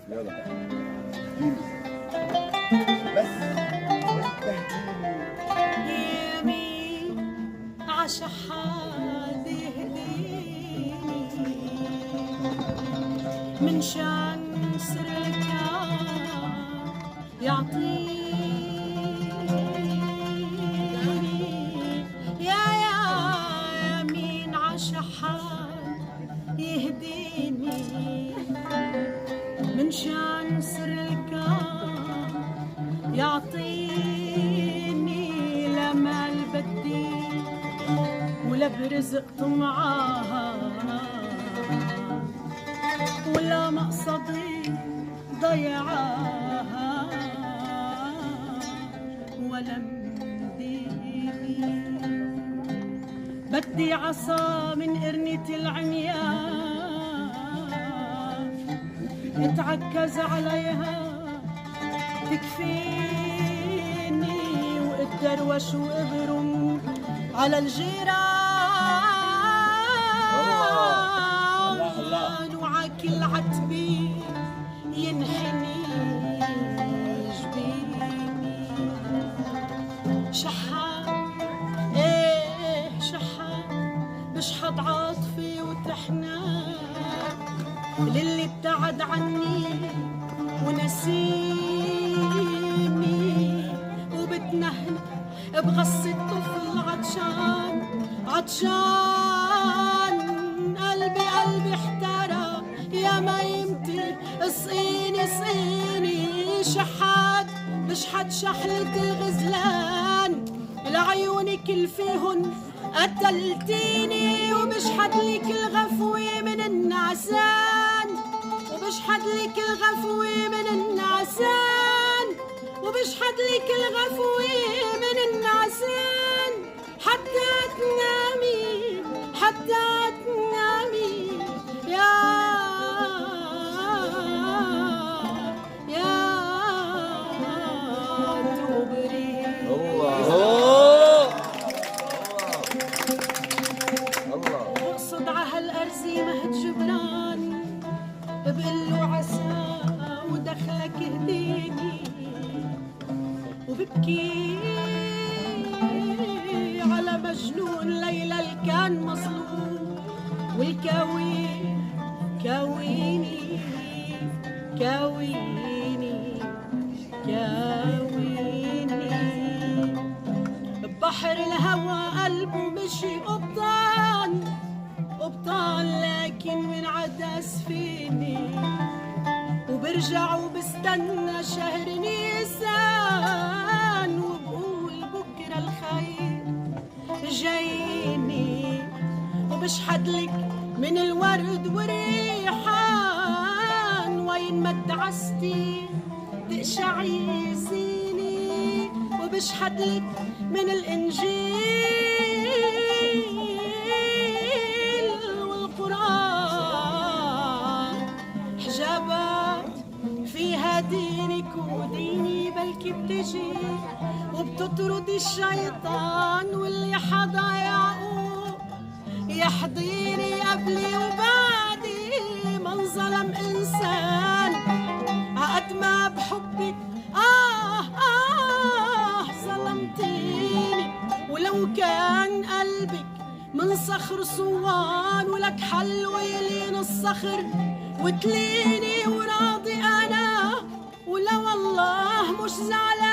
يلا بس وانت يمين عشحاد يهديني من شان سرك يعطيني يا يمين عشحاد يهديني من شان سرك يعطيني لمال بدي ولا برزق طمعاها ولا مقصدي ضيعاها ولا مديني بدي عصا من قرنة العميان اتعكز عليها تكفيني واتدروش وابرم على الجيران وعكل عتبي ينحني جبيني شحات ايه شحات بشحط عاطفي وتحنان للي ابتعد عني ونسيني وبتنهن بغص الطفل عطشان قلبي احترى يا ميمتي اسقيني شحات بشحت شحلة الغزلان لعيونك اللي فيهن قتلتيني وبشحت لك الغفوة من النعسان وبشحت لك الغفوة من النعسان وبشحت لك الغفوة من النعسان حتى تنامي يا دوبري واقصد عهالأرزي مهد جبران بقله عسى ودخلك اهديني وببكي على مجنون ليلى اللي كان مظلوم والكاويني ببحر الهوى قلبه مشي قبطان لكن من عدس فيني وبرجع وبستنى شهر نيسان وبقول بكرة الخير جايني وبشحدلك من الورد والريحان وين ما ادعستي تقشعي زيني وبشحدلك من الإنجيل والقرآن حجابات فيها دينك وديني بلكي بتجي وبتطرد الشيطان واللي حدا يعقوب يحضيني قبلي وبعدي ما انظلم إنسان عقد ما بحبك ظلمتيني ولو كان قلبك من صخر صوان ولك حلوة يلين الصخر وتليني وراضي أنا ولا والله مش زعلان